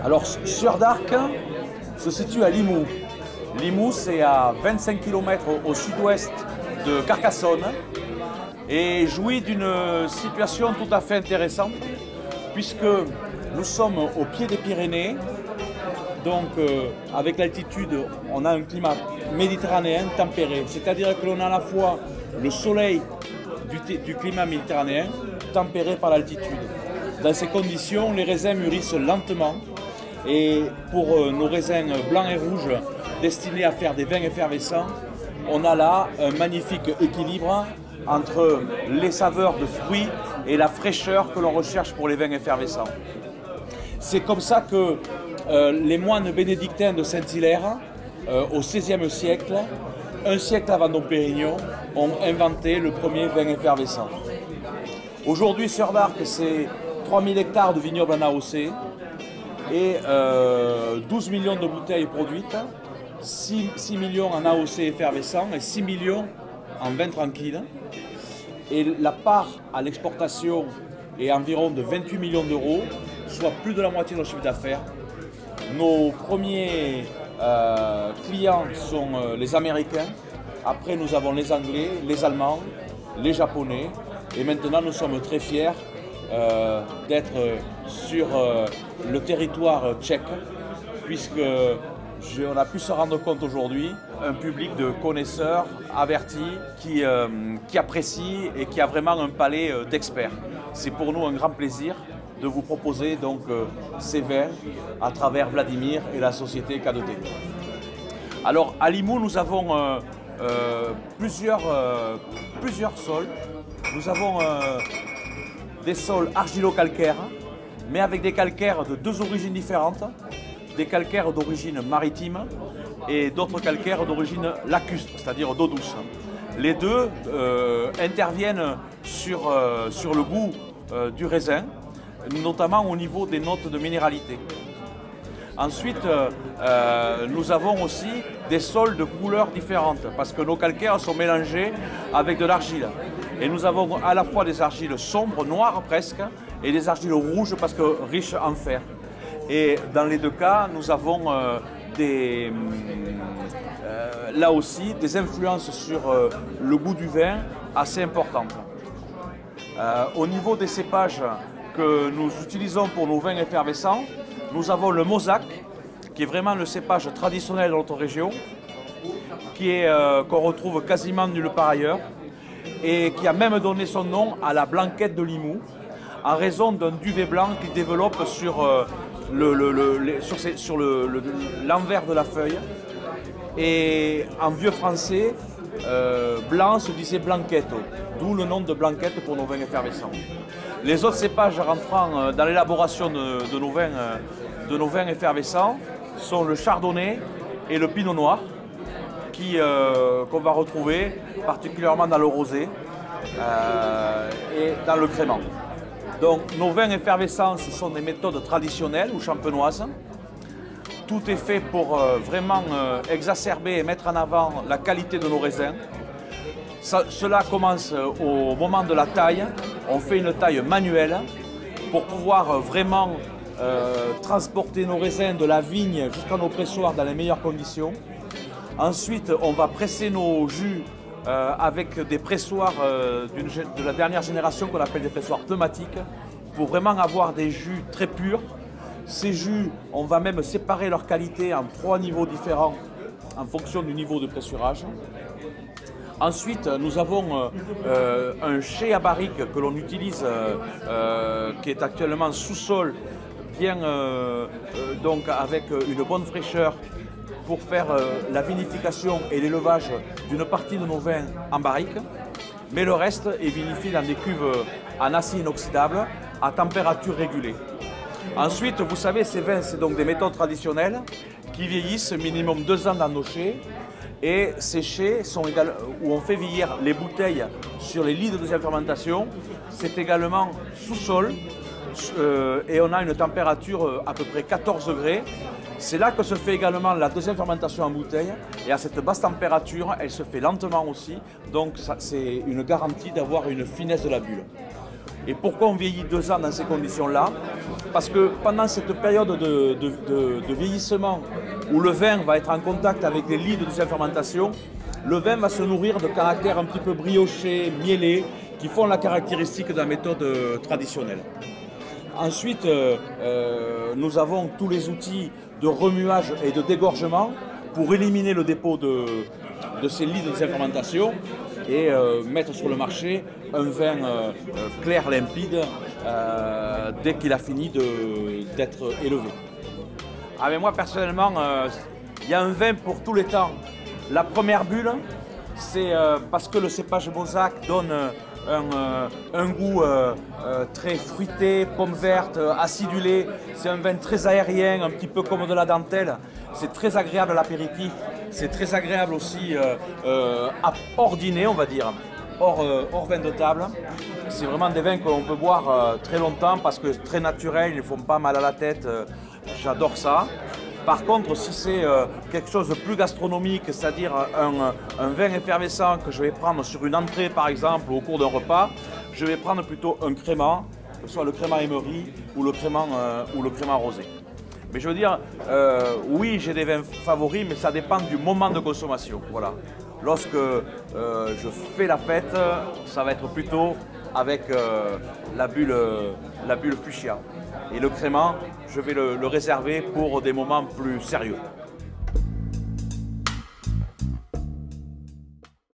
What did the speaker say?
Alors, Sueur d'Arc se situe à Limoux. Limoux, c'est à 25 km au sud-ouest de Carcassonne et jouit d'une situation tout à fait intéressante puisque nous sommes au pied des Pyrénées. Donc, avec l'altitude, on a un climat méditerranéen tempéré. C'est-à-dire que l'on a à la fois le soleil du climat méditerranéen tempéré par l'altitude. Dans ces conditions, les raisins mûrissent lentement. Et pour nos raisins blancs et rouges destinés à faire des vins effervescents, on a là un magnifique équilibre entre les saveurs de fruits et la fraîcheur que l'on recherche pour les vins effervescents. C'est comme ça que les moines bénédictins de Saint-Hilaire, au XVIe siècle, un siècle avant Dom Pérignon, ont inventé le premier vin effervescent. Aujourd'hui, Sueur d'Arc, c'est 3000 hectares de vignobles en AOC, et 12 millions de bouteilles produites, 6 millions en AOC effervescent et 6 millions en vin tranquille. Et la part à l'exportation est environ de 28 millions d'euros, soit plus de la moitié de notre chiffre d'affaires. Nos premiers clients sont les Américains, après nous avons les Anglais, les Allemands, les Japonais, et maintenant nous sommes très fiers d'être sur le territoire tchèque, puisque on a pu se rendre compte aujourd'hui, un public de connaisseurs avertis qui apprécie et qui a vraiment un palais d'experts. C'est pour nous un grand plaisir de vous proposer donc ces vins à travers Vladimir et la société K2T. Alors à Limoux, nous avons plusieurs sols. Nous avons des sols argilo-calcaires, mais avec des calcaires de deux origines différentes, des calcaires d'origine maritime et d'autres calcaires d'origine lacustre, c'est-à-dire d'eau douce. Les deux interviennent sur le goût du raisin, notamment au niveau des notes de minéralité. Ensuite, nous avons aussi des sols de couleurs différentes, parce que nos calcaires sont mélangés avec de l'argile. Et nous avons à la fois des argiles sombres, noires presque, et des argiles rouges parce que riches en fer. Et dans les deux cas, nous avons là aussi des influences sur le goût du vin assez importantes. Au niveau des cépages que nous utilisons pour nos vins effervescents, nous avons le Mauzac, qui est vraiment le cépage traditionnel de notre région, qu'on retrouve quasiment nulle part ailleurs, et qui a même donné son nom à la blanquette de Limoux, en raison d'un duvet blanc qu'il développe sur l'envers de la feuille. Et en vieux français, blanc se disait blanquette, d'où le nom de blanquette pour nos vins effervescents. Les autres cépages rentrant dans l'élaboration de nos vins effervescents sont le chardonnay et le pinot noir, qu'on va retrouver particulièrement dans le rosé et dans le crément. Donc nos vins effervescents, ce sont des méthodes traditionnelles ou champenoises. Tout est fait pour vraiment exacerber et mettre en avant la qualité de nos raisins. Cela commence au moment de la taille. On fait une taille manuelle pour pouvoir vraiment transporter nos raisins de la vigne jusqu'à nos pressoirs dans les meilleures conditions. Ensuite, on va presser nos jus avec des pressoirs de la dernière génération qu'on appelle des pressoirs pneumatiques pour vraiment avoir des jus très purs. Ces jus, on va même séparer leur qualité en 3 niveaux différents en fonction du niveau de pressurage. Ensuite, nous avons un chai à barrique que l'on utilise, qui est actuellement sous-sol, bien donc avec une bonne fraîcheur, pour faire la vinification et l'élevage d'une partie de nos vins en barrique, mais le reste est vinifié dans des cuves en acier inoxydable à température régulée. Ensuite, vous savez, ces vins, c'est donc des méthodes traditionnelles qui vieillissent minimum 2 ans dans nos chais, et ces chais sont où on fait vieillir les bouteilles sur les lits de deuxième fermentation. C'est également sous-sol et on a une température à peu près 14 degrés. C'est là que se fait également la deuxième fermentation en bouteille. Et à cette basse température, elle se fait lentement aussi. Donc c'est une garantie d'avoir une finesse de la bulle. Et pourquoi on vieillit 2 ans dans ces conditions-là? Parce que pendant cette période de vieillissement où le vin va être en contact avec les lits de deuxième fermentation, le vin va se nourrir de caractères un petit peu briochés, miellés, qui font la caractéristique de la méthode traditionnelle. Ensuite, nous avons tous les outils de remuage et de dégorgement pour éliminer le dépôt de ces lits de deuxième fermentation et mettre sur le marché un vin clair, limpide, dès qu'il a fini d'être élevé. Ah, mais moi personnellement, il y a un vin pour tous les temps. La première bulle, c'est parce que le cépage Mauzac donne un goût très fruité, pomme verte, acidulé. C'est un vin très aérien, un petit peu comme de la dentelle. C'est très agréable à l'apéritif. C'est très agréable aussi hors dîner, on va dire, hors vin de table. C'est vraiment des vins qu'on peut boire très longtemps parce que très naturels, ils ne font pas mal à la tête. J'adore ça. Par contre, si c'est quelque chose de plus gastronomique, c'est-à-dire un vin effervescent que je vais prendre sur une entrée par exemple ou au cours d'un repas, je vais prendre plutôt un crément, que ce soit le crément émery ou le crément rosé. Mais je veux dire, oui, j'ai des vins favoris, mais ça dépend du moment de consommation. Voilà. Lorsque je fais la fête, ça va être plutôt avec la bulle fuchsia. Et le crément, je vais le réserver pour des moments plus sérieux.